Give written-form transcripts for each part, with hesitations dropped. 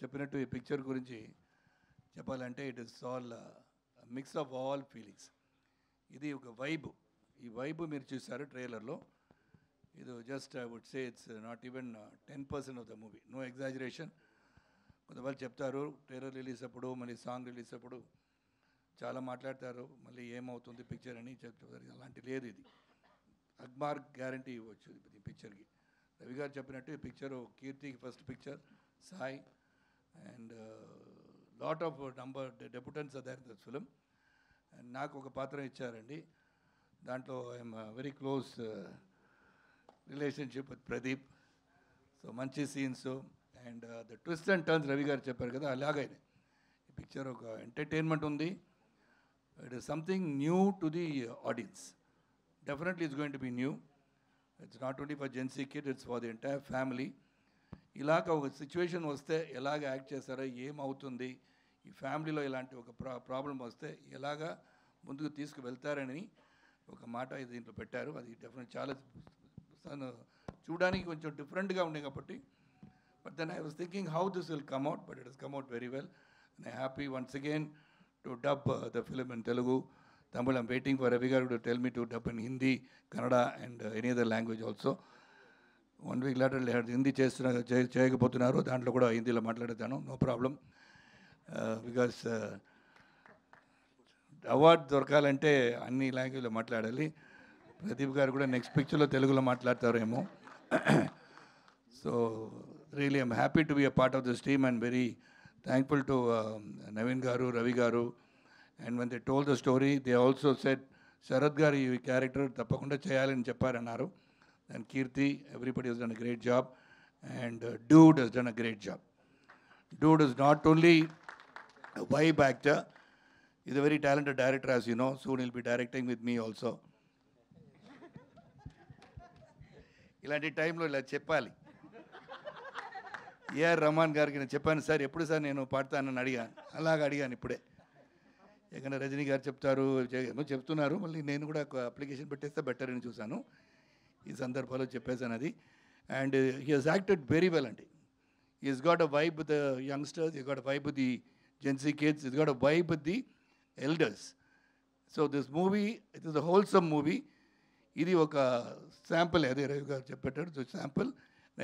చెప్పినట్టు ఈ పిక్చర్ గురించి చెప్పాలంటే it is all mix of all feelings. ఇది ఒక వైబ్. ఈ వైబ్ మీరు చూసారు ట్రైలర్లో. ఇది just I would say it's not even 10% of the movie, no exaggeration. కొంతమంది చెప్తారు ట్రైలర్ రిలీజ్ అప్పుడు, మళ్ళీ సాంగ్ రిలీజ్ అప్పుడు చాలా మాట్లాడతారు, మళ్ళీ ఏమవుతుంది పిక్చర్ అని చెప్తారు. అలాంటి లేదు. ఇది అక్బార్ గ్యారంటీ ఇవ్వచ్చు ఈ పిక్చర్కి. రవి గారు చెప్పినట్టు ఈ పిక్చర్ కీర్తికి first picture, Sai and lot of number debutants are there in this film. And నాకు ఒక పాత్ర ఇచ్చారండి, దాంట్లో I'm very close relationship with Pradeep. So మంచి scenes and the twist and turns Ravi garu చెప్పారు కదా, అలాగే ఈ పిక్చర్ ఒక ఎంటర్టైన్మెంట్ ఉంది. It is something new to the audience. Definitely it's going to be new. It's not only for Gen Z kid, it's for the entire family. ఇలాగ ఒక situation వస్తే ఎలాగ యాక్ట్ చేస్తారో, ఏమవుతుంది ఈ ఫ్యామిలీలో, ఇలాంటి ఒక ప్రాబ్లం వస్తే ఎలాగా ముందుకు తీసుకువెళ్తారని ఒక మాట దీంట్లో పెట్టారు. అది డెఫినెట్ చాలా చూడడానికి కొంచెం డిఫరెంట్గా ఉండే కాబట్టి. But then I was thinking how this will come out, but it has come out very well. And I happy once again to dub the film in Telugu, Tamil. I'm waiting for Ravi Garu to tell me to dub in Hindi, Kannada and any other language also. 1 week later Hindi చేయకపోతున్నారు, దాంట్లో కూడా హిందీలో మాట్లాడతాను, no problem. Because award దొరకాలంటే అన్ని లాంగ్వేజ్లో మాట్లాడాలి. ప్రదీప్ గారు కూడా నెక్స్ట్ పిక్చర్లో తెలుగులో మాట్లాడతారేమో. So really I'm happy to be a part of this team and very thankful to Naveen garu, Ravi గారు. And when they told the story, they also said, Sharad Garu, ఈ క్యారెక్టర్ తప్పకుండా చేయాలని చెప్పారన్నారు. And Kirti, everybody has done a great job. And Dude has done a great job. Dude is not only a vibe actor, he's a very talented director, as you know. Soon he'll be directing with me also. ఇలాంటి టైంలో ఇలా చెప్పాలి. AR Rahman గారికి నేను చెప్పాను, sir ఎప్పుడు sir నేను పాడతానని అడిగాను. అలాగ అడిగాను ఇప్పుడే. ఎందుకంటే రజనీ గారు చెప్తారు, ఏమో చెప్తున్నారు, మళ్ళీ నేను కూడా అప్లికేషన్ పెట్టేస్తే బెటర్ అని చూశాను. ఈ సందర్భంలో చెప్పేసాను అది. And he has acted very well అండి. He has got a vibe with the youngsters, he got a vibe with the Gen Z kids, he's got a vibe with the elders. So this movie, it is a wholesome movie. ఇది ఒక sample, అదే రవి గారు చెప్పేటట్టు sample.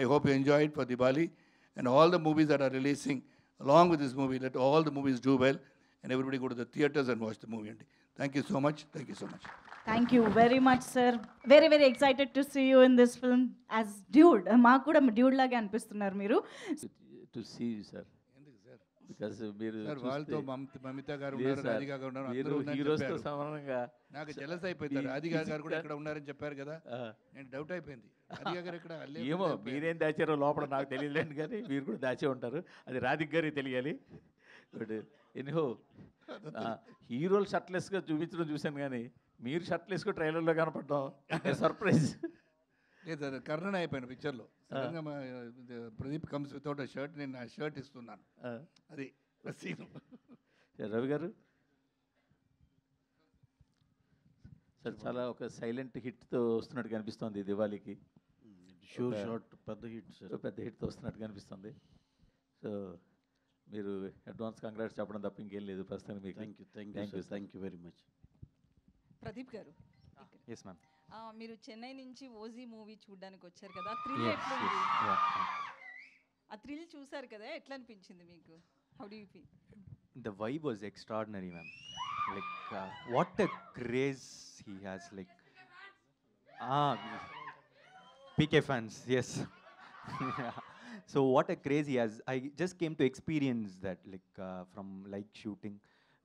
I hope you enjoy it for Diwali and all the movies that are releasing along with this movie. Let all the movies do well and everybody go to the theaters and watch the movie. Thank you so much. Thank you so much. Thank you very much, sir. Very, very excited to see you in this film as Dude. మాకు కూడా Dude లాగే అనిపిస్తున్నారు మీరు. To see you, sir. Because మీరు sir వాళ్ళతో మమిత గారు ఉన్నారు, రాధిక గారు ఉన్నారు, అందరూ హీరోస్తో సమానంగా నాకు జలస్ అయిపోయింది. రాధిక గారు కూడా ఇక్కడ ఉన్నారని చెప్పారు కదా, నేను డౌట్ అయిపోయింది. రాధిక గారు ఇక్కడ ఏమో మీరేం దాచారో లోపల నాకు తెలియలేండి, కానీ మీరు కూడా దాచే ఉంటారు, అది రాధిక గారికి తెలియాలి. బట్ ఎనిహో హీరోలు షర్ట్లెస్గా చూపించడం చూశాను, కానీ మీరు షర్ట్లెస్గా ట్రైలర్లో కనపడడం సర్ప్రైజ్. లేదు, కర్ణన్ అయిపోయిన పిక్చర్లో సడన్గా ప్రదీప్ కమ్స్ వితౌట్ అ షర్ట్, నేను ఆ షర్ట్ ఇస్తున్నాను, అది సీన్. రవి గారు సార్ చాలా ఒక సైలెంట్ హిట్తో వస్తున్నట్టు కనిపిస్తుంది దివాళీకి. షార్ట్ పెద్ద హిట్తో వస్తున్నట్టు కనిపిస్తుంది. సో మీరు అడ్వాన్స్ కంగ్రాట్స్ చెప్పడం తప్ప ఇంకేం లేదు ప్రస్తుతానికి మీకు. Thank you very much. Pradeep గారు, ఎస్ మ్యామ్. మీరు చెన్నై నుంచి ఓజీ మూవీ చూడడానికి వచ్చారు కదా, థ్రిల్ ఎట్లుంది? ఆ థ్రిల్ చూసారు కదా, ఎట్లా అనిపించింది మీకు? How do you feel? The vibe was extraordinary, ma'am. Like what a craze he has. Like PK fans, yes. So what a craze he has. I just came to experience that, like from like shooting,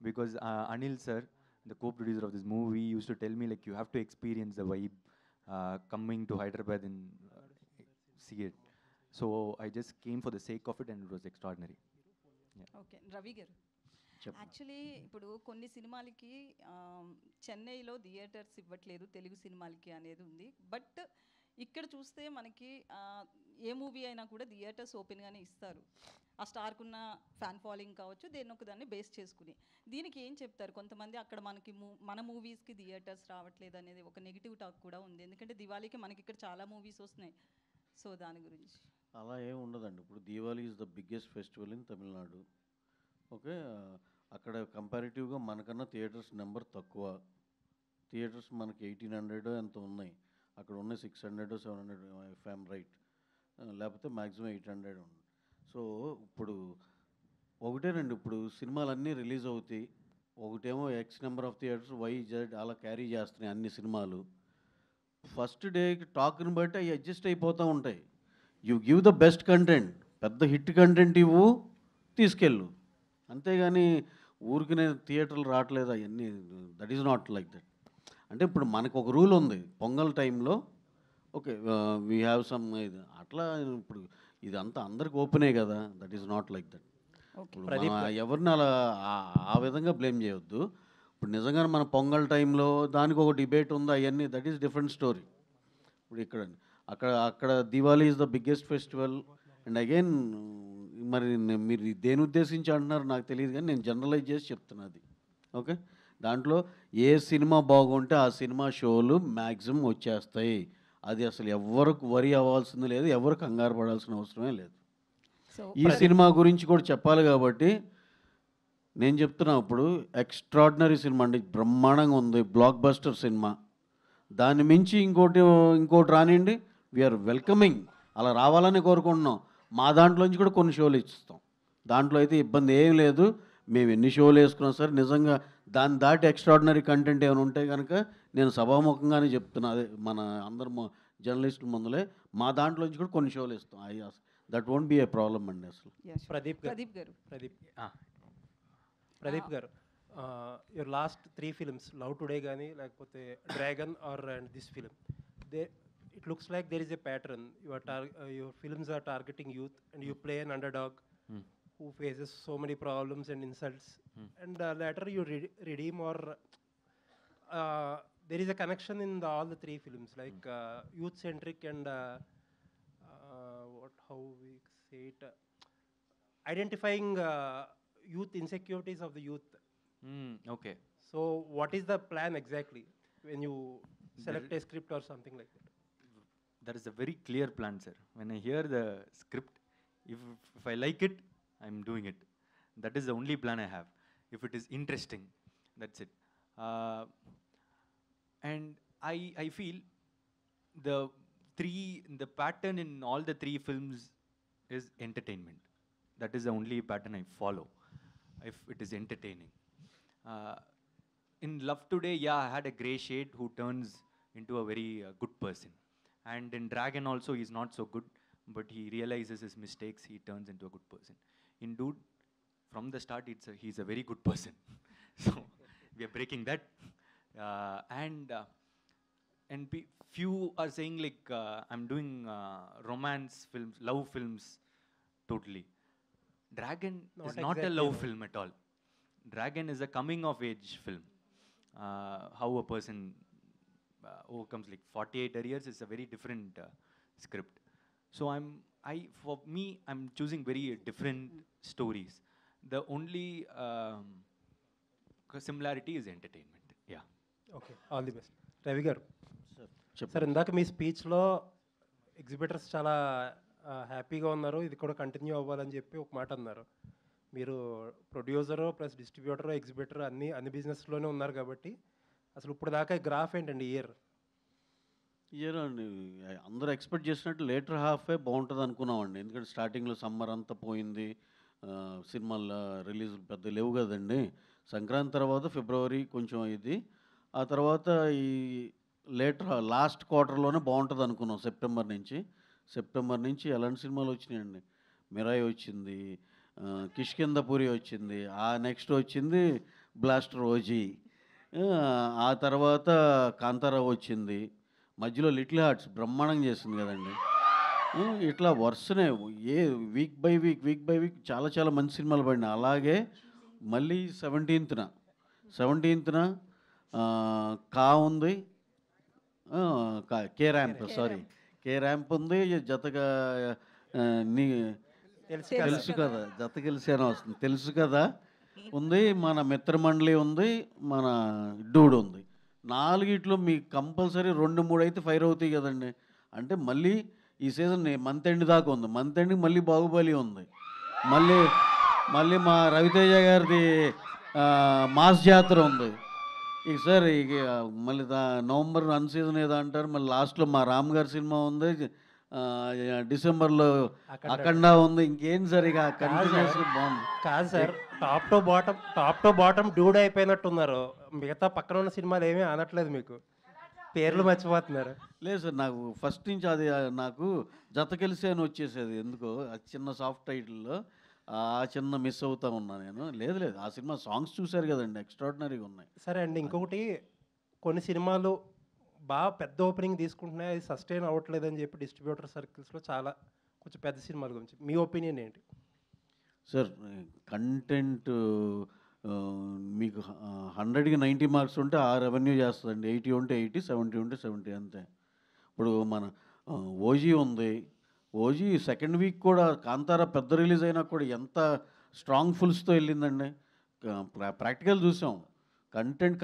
because Anil sir, the co-producer of this movie, used to tell me like you have to experience the vibe coming to Hyderabad and see it. So I just came for the sake of it and it was extraordinary. Okay, Ravi గారు, actually ఇప్పుడు కొన్ని సినిమాలకి చెన్నైలో theatres ఇవ్వట్లేదు తెలుగు సినిమాలకి అనేది ఉంది. But ఇక్కడ చూస్తే మనకి ఏ మూవీ అయినా కూడా థియేటర్స్ ఓపెన్గానే ఇస్తారు. ఆ స్టార్కున్న ఫ్యాన్ ఫాలోయింగ్ కావచ్చు, దేని ఒకదాన్ని బేస్ చేసుకుని. దీనికి ఏం చెప్తారు? కొంతమంది అక్కడ మనకి మన మూవీస్కి థియేటర్స్ రావట్లేదు అనేది ఒక నెగిటివ్ టాక్ కూడా ఉంది. ఎందుకంటే దివాళీకి మనకి ఇక్కడ చాలా మూవీస్ వస్తున్నాయి. సో దాని గురించి అలా ఏం ఉండదండి. ఇప్పుడు Diwali is the biggest festival in Tamil Nadu. Okay, అక్కడ కంపారిటివ్గా మనకన్నా థియేటర్స్ నెంబర్ తక్కువ. థియేటర్స్ మనకి 1800 ఎంత ఉన్నాయి, అక్కడ ఉన్న 600 700 ఇఫ్ ఐఎమ్ రైట్, లేకపోతే మ్యాక్సిమం 800 ఉంది. సో ఇప్పుడు ఒకటేనండి, ఇప్పుడు సినిమాలన్నీ రిలీజ్ అవుతాయి, ఒకటేమో X number of theatres YZ అలా క్యారీ చేస్తున్నాయి అన్ని సినిమాలు. ఫస్ట్ డే టాక్ని బట్టి అవి అడ్జస్ట్ అయిపోతూ ఉంటాయి. You give the best content, పెద్ద హిట్ కంటెంట్ ఇవ్వు, తీసుకెళ్ళు. అంతేగాని ఊరికి నేను థియేటర్లు రావట్లేదు అవన్నీ, that is not like that. అంటే ఇప్పుడు మనకు ఒక రూల్ ఉంది, పొంగల్ టైంలో ఓకే వీ హ్యావ్ సమ్ ఇది అట్లా. ఇప్పుడు ఇదంతా అందరికి ఓపెనే కదా, that is not like that. ఇప్పుడు మనం ఎవరిని అలా ఆ విధంగా బ్లేమ్ చేయొద్దు. ఇప్పుడు నిజంగానే మన పొంగల్ టైంలో దానికి ఒక డిబేట్ ఉంది, అవన్నీ దట్ ఈస్ డిఫరెంట్ స్టోరీ. ఇప్పుడు అక్కడ Diwali is the biggest festival. And again మరి మీరు దేని ఉద్దేశించి అంటున్నారు నాకు తెలియదు, కానీ నేను జనరలైజ్ చేసి చెప్తున్నా అది. ఓకే, దాంట్లో ఏ సినిమా బాగుంటే ఆ సినిమా షోలు మ్యాక్సిమం వచ్చేస్తాయి. అది అసలు ఎవరికి వరి అవ్వాల్సింది లేదు, ఎవరు కంగారు పడాల్సిన అవసరమే లేదు. ఈ సినిమా గురించి కూడా చెప్పాలి కాబట్టి నేను చెప్తున్నా. ఇప్పుడు ఎక్స్ట్రాడినరీ సినిమా అండి, బ్రహ్మాండంగా ఉంది, బ్లాక్ బస్టర్ సినిమా. దాన్ని మించి ఇంకోటి రానివ్వండి, వీఆర్ వెల్కమింగ్, అలా రావాలని కోరుకుంటున్నాం. మా దాంట్లోంచి కూడా కొన్ని షోలు ఇస్తాం, దాంట్లో అయితే ఇబ్బంది ఏం లేదు. మేము ఎన్ని షోలు వేసుకున్నాం సార్, నిజంగా దాన్ని దాటి ఎక్స్ట్రాడినరీ కంటెంట్ ఏమైనా ఉంటే కనుక నేను సభాముఖంగానే చెప్తున్నా, అదే మన అందరు జర్నలిస్టుల ముందులే, మా దాంట్లోంచి కూడా కొన్ని షోలు ఇస్తాం. That won't be a problem అండి అసలు. Pradeep garu, your last 3 films, Love Today కానీ లేకపోతే Dragon or and this film, it looks like there is a pattern. Your films are targeting youth and you play an underdog who faces so many problems and insults, and later you redeem, or there is a connection in all the 3 films, like youth centric and how we say it, identifying youth insecurities of the youth. Okay. So what is the plan exactly when you select a script or something like that? That is a very clear plan, sir. When I hear the script, if I like it, I'm doing it. That is the only plan I have. If it is interesting, that's it. And I feel the pattern in all the 3 films is entertainment. That is the only pattern I follow, if it is entertaining. In Love Today, yeah, I had a grey shade who turns into a very good person. And in Dragon also, he's not so good, but he realizes his mistakes, he turns into a good person. In Dude, from the start, he's a very good person. So we are breaking that. And few are saying like, I'm doing romance films, love films, totally. Dragon is not a love film at all. Dragon is a coming of age film. How a person overcomes like 48 arrears is a very different script. So for me, I'm choosing very different stories. The only similarity is entertainment. Yeah. Okay, all the best. Ravi garu, చెప్పండి. Sir ఇందాక మీ స్పీచ్లో exhibitors చాలా హ్యాపీగా ఉన్నారు, ఇది కూడా continue అవ్వాలని చెప్పి ఒక మాట అన్నారు. మీరు ప్రొడ్యూసరు ప్లస్ డిస్ట్రిబ్యూటరు ఎగ్జిబిటర్ అన్ని బిజినెస్లోనే ఉన్నారు కాబట్టి అసలు ఇప్పుడు దాకా గ్రాఫ్ ఏంటండి ఇయర్ అండి? అందరూ ఎక్స్పెక్ట్ చేసినట్టు లేటర్ హాఫే బాగుంటుంది అనుకున్నామండి, ఎందుకంటే స్టార్టింగ్లో సమ్మర్ అంతా పోయింది, సినిమాల రిలీజ్ పెద్ద లేవు కదండి. సంక్రాంతి తర్వాత ఫిబ్రవరి కొంచెం ఇది, ఆ తర్వాత ఈ లాస్ట్ క్వార్టర్లోనే బాగుంటుంది అనుకున్నాం. సెప్టెంబర్ నుంచి ఎలాంటి సినిమాలు వచ్చినాయండి? మిరాయి వచ్చింది, కిష్కిందపురి వచ్చింది, ఆ నెక్స్ట్ వచ్చింది బ్లాస్టర్ ఓజీ, ఆ తర్వాత కాంతారా వచ్చింది, మధ్యలో లిటిల్ హార్ట్స్ బ్రహ్మాండంగా చేసింది కదండి. ఇట్లా వరుసనే వీక్ బై వీక్ చాలా మంచి సినిమాలు పడినాయి. అలాగే మళ్ళీ 17th కా ఉంది, కే ర్యాంప్ ఉంది, జతగా నీ తెలుసు కదా, జత కలిసేనా వస్తుంది, తెలుసు కదా ఉంది, మన మిత్రమండలి ఉంది, మన డూడ్ ఉంది. 4 మీకు కంపల్సరీ 2-3 అయితే ఫైర్ అవుతాయి కదండి. అంటే మళ్ళీ ఈ సీజన్ మంత్ ఎండ్ దాకా ఉంది. మంత్ ఎండ్కి మళ్ళీ బాహుబలి ఉంది. మళ్ళీ మళ్ళీ మా రవితేజ గారిది మాస్ జాతర ఉంది. ఇక సార్ ఇక మళ్ళీ నవంబర్ అన్ సీజన్ ఏదో అంటారు. మళ్ళీ లాస్ట్లో మా రామ్ గారి సినిమా ఉంది. డిసెంబర్లో అఖండ ఉంది. ఇంకేం సార్ ఇక కంటిన్యూస్గా బాగుంది. కాదు sir, top to bottom dude అయిపోయినట్టున్నారు. మిగతా పక్కన ఉన్న సినిమాలు ఏమీ అనట్లేదు, మీకు పేర్లు మర్చిపోతున్నారు. లేదు సార్, నాకు ఫస్ట్ నుంచి అది నాకు జత కలిసి అని వచ్చేసేది. ఎందుకో అది చిన్న సాఫ్ట్ టైటిల్లో ఆ చిన్న మిస్ అవుతా ఉన్నా నేను. లేదు ఆ సినిమా సాంగ్స్ చూశారు కదండి, ఎక్స్ట్రాడినరీగా ఉన్నాయి. సరే అండి, ఇంకొకటి కొన్ని సినిమాలు బాగా పెద్ద ఓపెనింగ్ తీసుకుంటున్నాయి, అది సస్టైన్ అవ్వట్లేదని చెప్పి డిస్ట్రిబ్యూటర్ సర్కిల్స్లో చాలా కొంచెం పెద్ద సినిమాల గురించి మీ ఒపీనియన్ ఏంటి? సార్ కంటెంట్ మీకు 100కి 90 మార్క్స్ ఉంటే ఆ రెవెన్యూ చేస్తుందండి. 80 ఉంటే 80, 70 ఉంటే 70 అంతే. ఇప్పుడు మన ఓజీ ఉంది. ఓజీ సెకండ్ వీక్ కూడా కాంతారా పెద్ద రిలీజ్ అయినా కూడా ఎంత స్ట్రాంగ్ ఫుల్స్తో వెళ్ళిందండి. ప్రాక్టికల్ చూసాం. కంటెంట్